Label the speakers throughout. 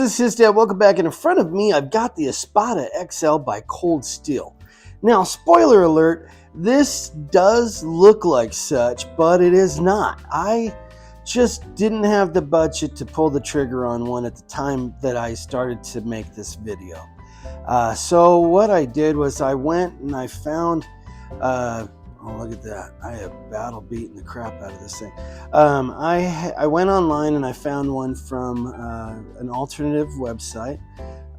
Speaker 1: This is HisDad. Welcome back. And in front of me, I've got the Espada XL by Cold Steel. Now, spoiler alert, this does look like such, but it is not. I just didn't have the budget to pull the trigger on one at the time that I started to make this video. So what I did was I went and I found, oh, look at that. I have battle beating the crap out of this thing. I went online and I found one from an alternative website.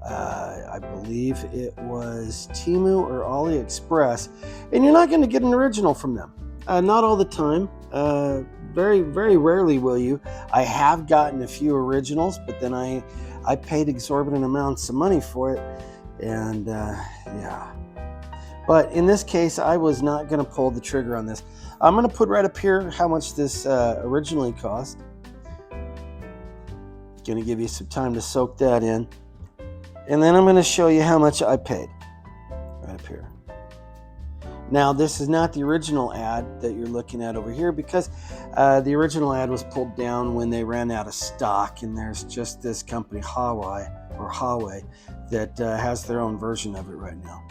Speaker 1: I believe it was Temu or AliExpress. And you're not going to get an original from them. Not all the time. Very, very rarely will you. I have gotten a few originals, but then I paid exorbitant amounts of money for it. And yeah. But in this case, I was not going to pull the trigger on this. I'm going to put right up here how much this originally cost. Going to give you some time to soak that in. And then I'm going to show you how much I paid. Right up here. Now, this is not the original ad that you're looking at over here because the original ad was pulled down when they ran out of stock. And there's just this company, Huawei, that has their own version of it right now.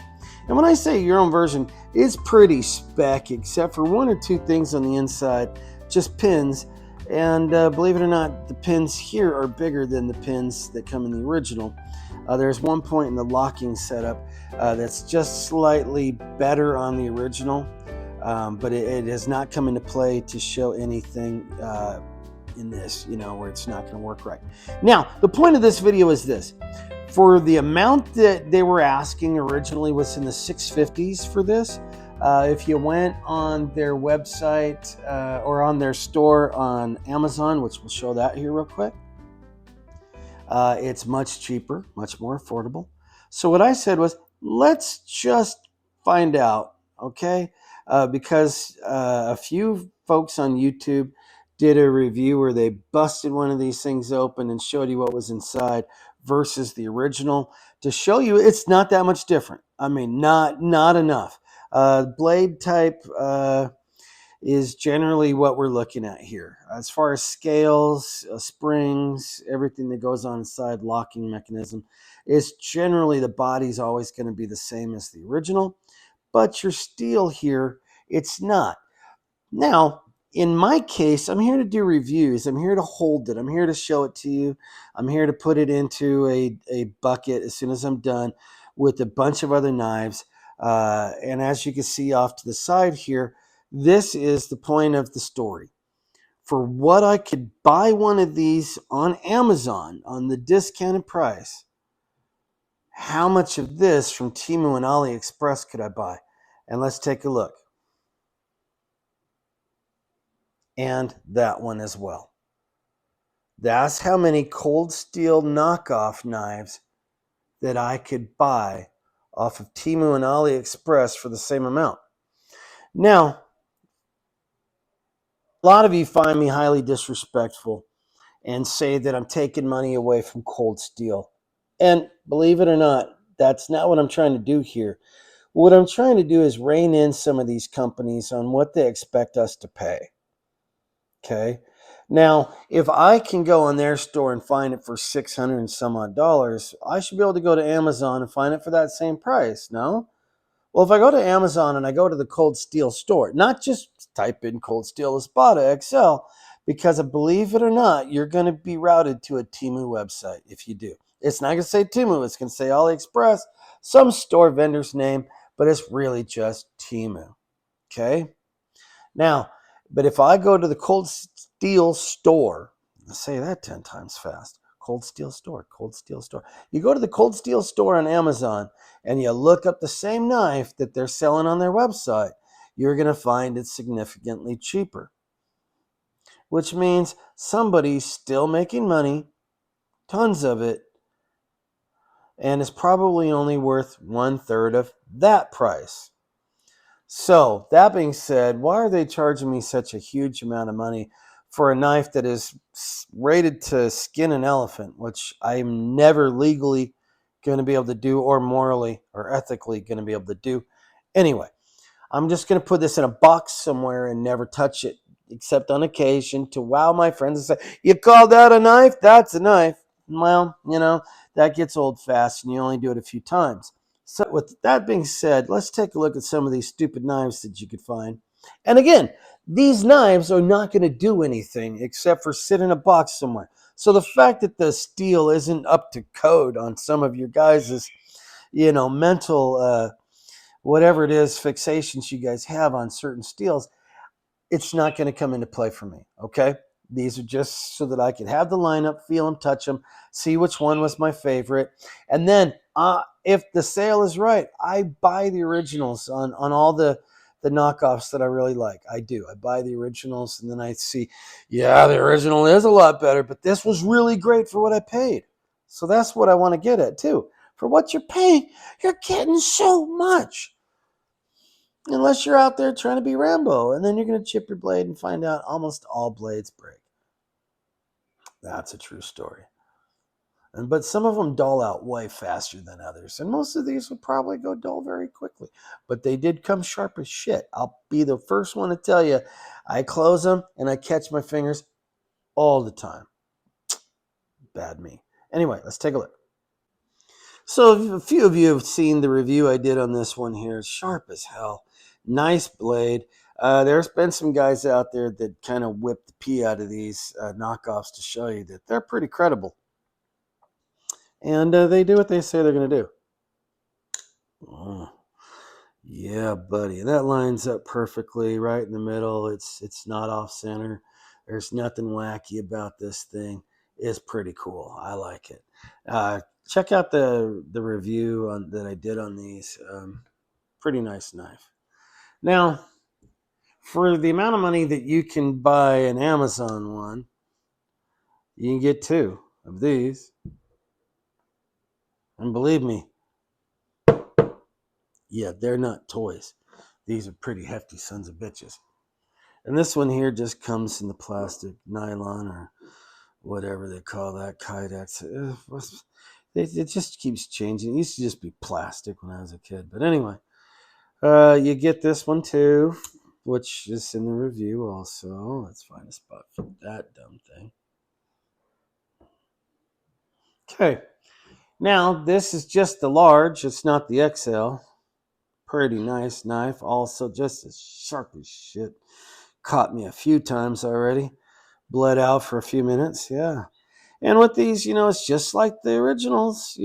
Speaker 1: And when I say your own version, it's pretty spec, except for one or two things on the inside, just pins. And believe it or not, the pins here are bigger than the pins that come in the original. There's one point in the locking setup that's just slightly better on the original, but it has not come into play to show anything in this, where it's not going to work right. Now, the point of this video is this. For the amount that they were asking originally was in the 650s for this. If you went on their website or on their store on Amazon, which we'll show that here real quick, it's much cheaper, much more affordable. So what I said was, let's just find out, okay? Because a few folks on YouTube did a review where they busted one of these things open and showed you what was inside versus the original to show you it's not that much different. I mean, not enough. Blade type is generally what we're looking at here. As far as scales, springs, everything that goes on inside, locking mechanism, is generally the body's always going to be the same as the original, but your steel here, it's not. Now, in my case, I'm here to do reviews. I'm here to hold it. I'm here to show it to you. I'm here to put it into a bucket as soon as I'm done with a bunch of other knives. And as you can see off to the side here, this is the point of the story. For what I could buy one of these on Amazon on the discounted price, how much of this from Temu and AliExpress could I buy? And let's take a look. And that one as well. That's how many Cold Steel knockoff knives that I could buy off of Temu and AliExpress for the same amount. Now, a lot of you find me highly disrespectful and say that I'm taking money away from Cold Steel. And believe it or not, that's not what I'm trying to do here. What I'm trying to do is rein in some of these companies on what they expect us to pay. Okay. Now, if I can go on their store and find it for $600 and some odd dollars, I should be able to go to Amazon and find it for that same price. No? Well, if I go to Amazon and I go to the Cold Steel store, not just type in Cold Steel Espada XL, because believe it or not, you're going to be routed to a Temu website if you do. It's not going to say Temu. It's going to say AliExpress, some store vendor's name, but it's really just Temu. Okay? Now, but if I go to the Cold Steel store, I'll say that 10 times fast. Cold Steel store, Cold Steel store. You go to the Cold Steel store on Amazon and you look up the same knife that they're selling on their website, you're going to find it significantly cheaper. Which means somebody's still making money, tons of it, and it's probably only worth 1/3 of that price. So, that being said, why are they charging me such a huge amount of money for a knife that is rated to skin an elephant, which I'm never legally going to be able to do or morally or ethically going to be able to do? Anyway, I'm just going to put this in a box somewhere and never touch it, except on occasion to wow my friends and say, you call that a knife? That's a knife. Well, that gets old fast and you only do it a few times. So with that being said, let's take a look at some of these stupid knives that you could find. And again, these knives are not going to do anything except for sit in a box somewhere. So the fact that the steel isn't up to code on some of your guys's, mental, whatever it is, fixations you guys have on certain steels, it's not going to come into play for me. Okay. These are just so that I could have the lineup, feel them, touch them, see which one was my favorite. And then if the sale is right, I buy the originals on all the knockoffs that I really like. I do. I buy the originals and then I see, yeah, the original is a lot better, but this was really great for what I paid. So that's what I want to get at too. For what you're paying, you're getting so much. Unless you're out there trying to be Rambo, and then you're going to chip your blade and find out almost all blades break. That's a true story. But some of them dull out way faster than others, and most of these will probably go dull very quickly. But they did come sharp as shit. I'll be the first one to tell you, I close them and I catch my fingers all the time. Bad me. Anyway, let's take a look. So a few of you have seen the review I did on this one here. It's sharp as hell. Nice blade. There's been some guys out there that kind of whip the pee out of these knockoffs to show you that they're pretty credible. And they do what they say they're going to do. Oh, yeah, buddy. That lines up perfectly right in the middle. It's not off center. There's nothing wacky about this thing. It's pretty cool. I like it. Check out the review that I did on these. Pretty nice knife. Now, for the amount of money that you can buy an Amazon one, you can get two of these. And believe me, yeah, they're not toys. These are pretty hefty sons of bitches. And this one here just comes in the plastic nylon or whatever they call that, Kydex. It just keeps changing. It used to just be plastic when I was a kid. But anyway, you get this one too, which is in the review also. Let's find a spot for that dumb thing. Okay. Now, this is just the large. It's not the XL. Pretty nice knife. Also, just as sharp as shit. Caught me a few times already. Bled out for a few minutes. Yeah. And with these, it's just like the originals.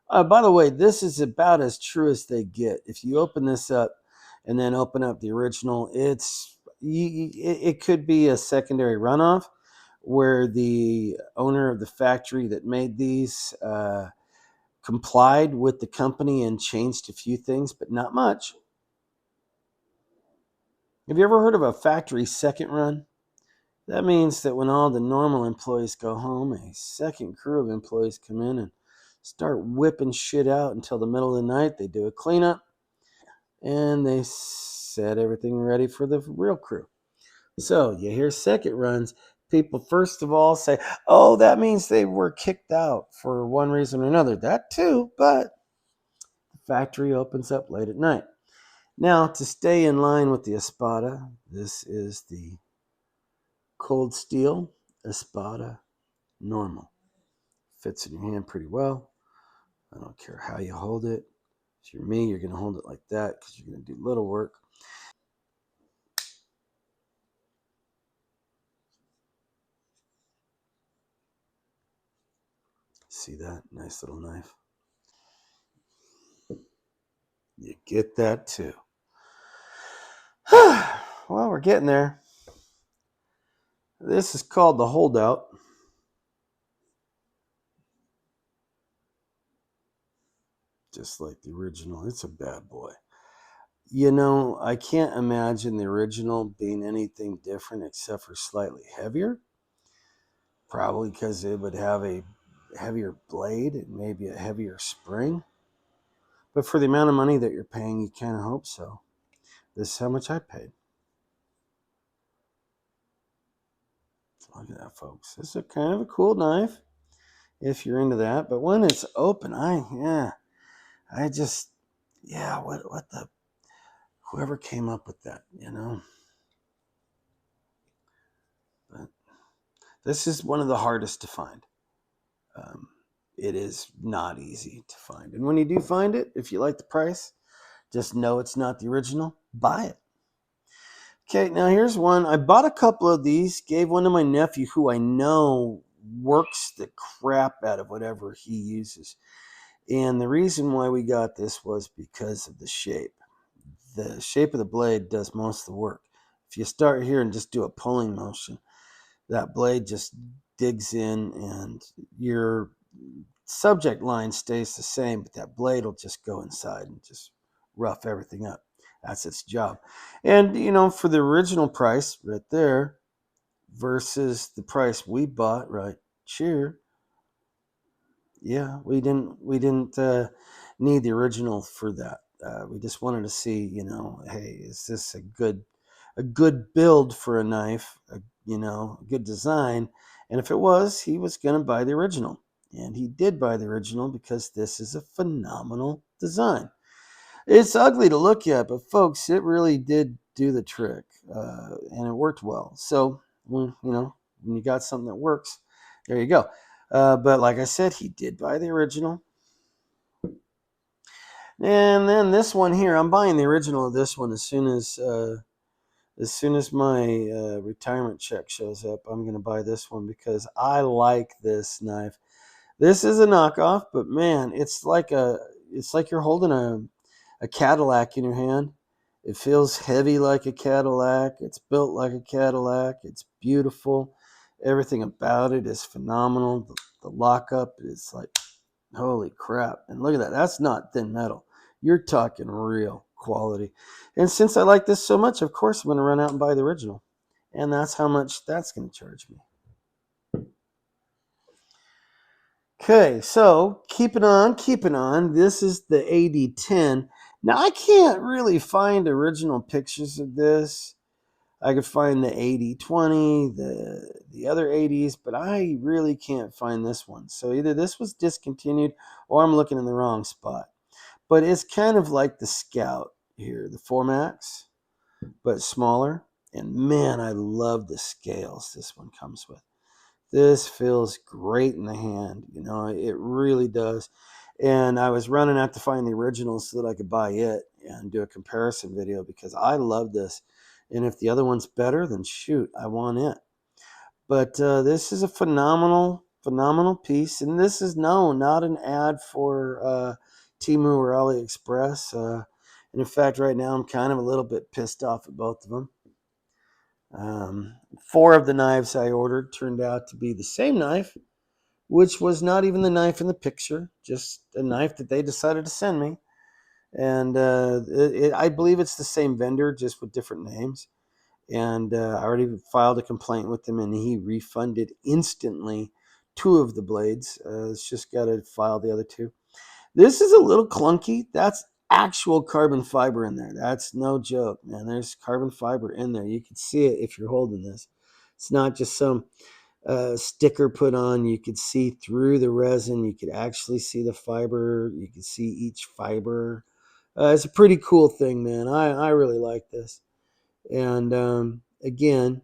Speaker 1: By the way, this is about as true as they get. If you open this up and then open up the original, it could be a secondary runoff where the owner of the factory that made these complied with the company and changed a few things, but not much. Have you ever heard of a factory second run? That means that when all the normal employees go home, a second crew of employees come in and start whipping shit out until the middle of the night. They do a cleanup and they set everything ready for the real crew. So you hear second runs. People, first of all, say, oh, that means they were kicked out for one reason or another. That too, but the factory opens up late at night. Now, to stay in line with the Espada, this is the cold steel Espada normal. Fits in your hand pretty well. I don't care how you hold it. If you're me, you're going to hold it like that because you're going to do little work. See that? Nice little knife. You get that too. Well, we're getting there. This is called the holdout. Just like the original. It's a bad boy. I can't imagine the original being anything different except for slightly heavier. Probably because it would have a heavier blade and maybe a heavier spring. But for the amount of money that you're paying, you kind of hope so. This is how much I paid. Look at that, folks. This is a kind of a cool knife if you're into that. But when it's open, what the, whoever came up with that. But this is one of the hardest to find. It is not easy to find. And when you do find it, if you like the price, just know it's not the original. Buy it. Okay, now here's one. I bought a couple of these, gave one to my nephew who I know works the crap out of whatever he uses. And the reason why we got this was because of the shape. The shape of the blade does most of the work. If you start here and just do a pulling motion, that blade just digs in and your subject line stays the same, but that blade will just go inside and just rough everything up. That's its job. And, for the original price right there versus the price we bought right here, yeah, we didn't need the original for that. We just wanted to see, hey, is this a good build for a knife, a good design? And if it was, he was going to buy the original, and he did buy the original because this is a phenomenal design. It's ugly to look at, but folks, it really did do the trick, and it worked well. So, when you got something that works, there you go. But like I said, he did buy the original. And then this one here, I'm buying the original of this one as soon as my retirement check shows up. I'm going to buy this one because I like this knife. This is a knockoff, but man, it's like you're holding a Cadillac in your hand. It feels heavy like a Cadillac. It's built like a Cadillac. It's beautiful. Everything about it is phenomenal. The lockup is like, holy crap. And look at that. That's not thin metal. You're talking real quality. And since I like this so much, of course, I'm going to run out and buy the original. And that's how much that's going to charge me. Okay, so keeping on. This is the AD10. Now, I can't really find original pictures of this. I could find the 8020, the other 80s, but I really can't find this one. So either this was discontinued or I'm looking in the wrong spot. But it's kind of like the Scout here, the 4MAX, but smaller. And man, I love the scales this one comes with. This feels great in the hand. It really does. And I was running out to find the original so that I could buy it and do a comparison video because I love this. And if the other one's better, then shoot, I want it. But this is a phenomenal piece. And this is not an ad for Temu or AliExpress. And in fact, right now I'm kind of a little bit pissed off at both of them. 4 of the knives I ordered turned out to be the same knife, which was not even the knife in the picture, just a knife that they decided to send me. And I believe it's the same vendor, just with different names. And I already filed a complaint with him, and he refunded instantly 2 of the blades. It's just got to file the other 2. This is a little clunky. That's actual carbon fiber in there. That's no joke, man. There's carbon fiber in there. You can see it if you're holding this. It's not just some sticker put on. You could see through the resin. You could actually see the fiber. You could see each fiber. It's a pretty cool thing, man. I really like this. And again,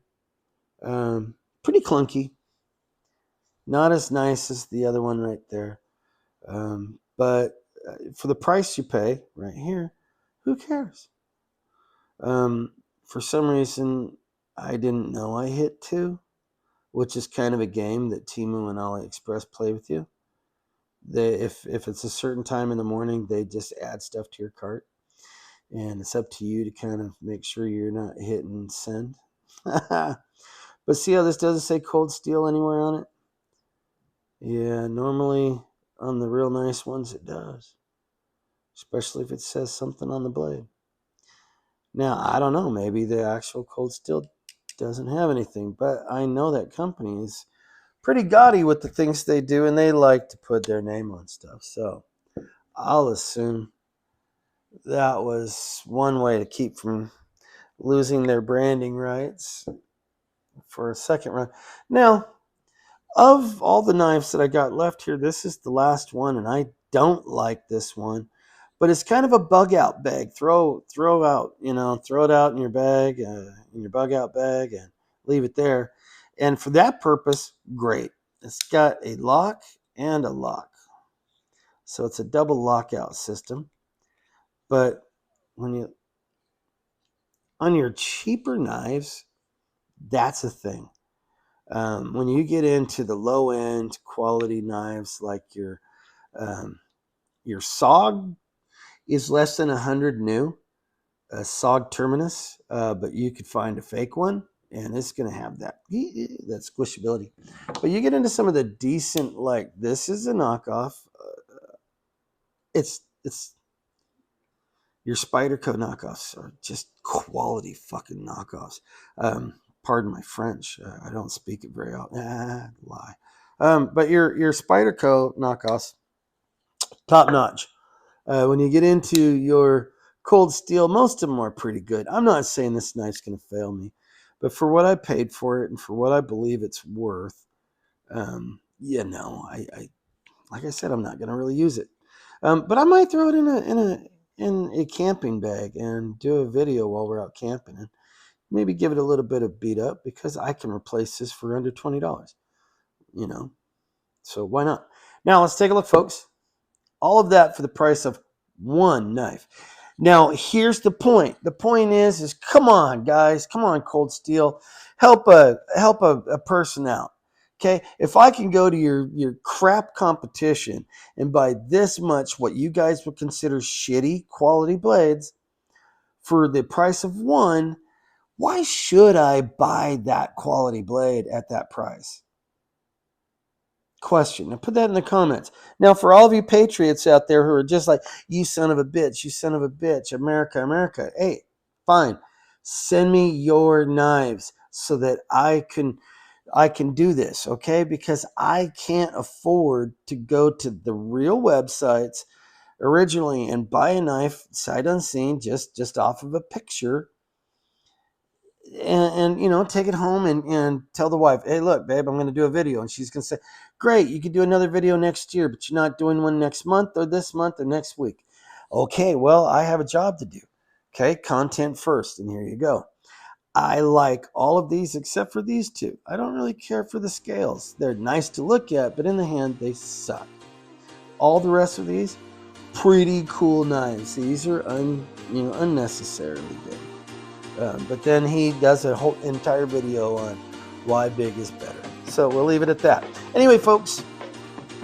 Speaker 1: pretty clunky. Not as nice as the other one right there. But for the price you pay right here, who cares? For some reason, I didn't know I hit 2, which is kind of a game that Temu and AliExpress play with you. If it's a certain time in the morning, they just add stuff to your cart, and it's up to you to kind of make sure you're not hitting send. But see how this doesn't say cold steel anywhere on it? Yeah, normally on the real nice ones it does, especially if it says something on the blade. Now, I don't know, maybe the actual cold steel doesn't have anything, but I know that company is pretty gaudy with the things they do, and they like to put their name on stuff. So I'll assume that was one way to keep from losing their branding rights for a second run. Now, of all the knives that I got left here, this is the last one, and I don't like this one. But it's kind of a bug out bag. Throw out, throw it out in your bag, in your bug out bag, and leave it there. And for that purpose, great. It's got a lock and a lock. So it's a double lockout system. But on your cheaper knives, that's a thing. When you get into the low end quality knives, like your SOG is less than 100 new, a SOG Terminus, but you could find a fake one, and it's going to have that squishability. But you get into some of the decent, like this is a knockoff. It's your Spyderco knockoffs are just quality fucking knockoffs. Pardon my French. I don't speak it very often. Lie. But your Spyderco knockoffs, top notch. When you get into your cold steel, most of them are pretty good. I'm not saying this knife's going to fail me, but for what I paid for it and for what I believe it's worth, I like I said, I'm not going to really use it. But I might throw it in a camping bag and do a video while we're out camping and maybe give it a little bit of beat up, because I can replace this for under $20. So why not? Now let's take a look, folks. All of that for the price of one knife. Now, here's the point. The point is come on, guys. Come on, Cold Steel. Help a person out. Okay? If I can go to your crap competition and buy this much what you guys would consider shitty quality blades for the price of one, why should I buy that quality blade at that price? Question. Now put that in the comments. Now, for all of you patriots out there who are just like, you son of a bitch, America, hey, fine. Send me your knives so that I can do this, okay? Because I can't afford to go to the real websites originally and buy a knife sight unseen, just off of a picture, and take it home and tell the wife, hey, look, babe, I'm going to do a video. And she's going to say, great, you could do another video next year, but you're not doing one next month or this month or next week. Okay, well, I have a job to do. Okay, content first, and here you go. I like all of these except for these two. I don't really care for the scales. They're nice to look at, but in the hand, they suck. All the rest of these, pretty cool knives. These are unnecessarily big. But then he does a whole entire video on why big is better. So we'll leave it at that. Anyway, folks,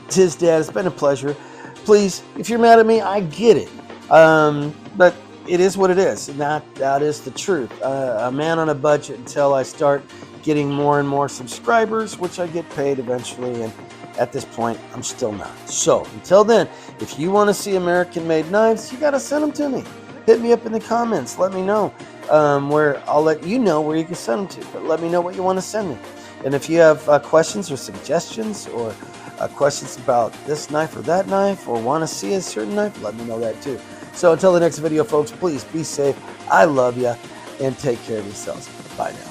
Speaker 1: it's HisDad. It's been a pleasure. Please, if you're mad at me, I get it. But it is what it is. And that is the truth. A man on a budget until I start getting more and more subscribers, which I get paid eventually. And at this point, I'm still not. So until then, if you want to see American-made knives, you got to send them to me. Hit me up in the comments. Let me know. Where I'll let you know where you can send them to, but let me know what you want to send me. And if you have questions or suggestions or questions about this knife or that knife, or want to see a certain knife, let me know that too. So until the next video, folks, please be safe. I love you, and take care of yourselves. Bye now.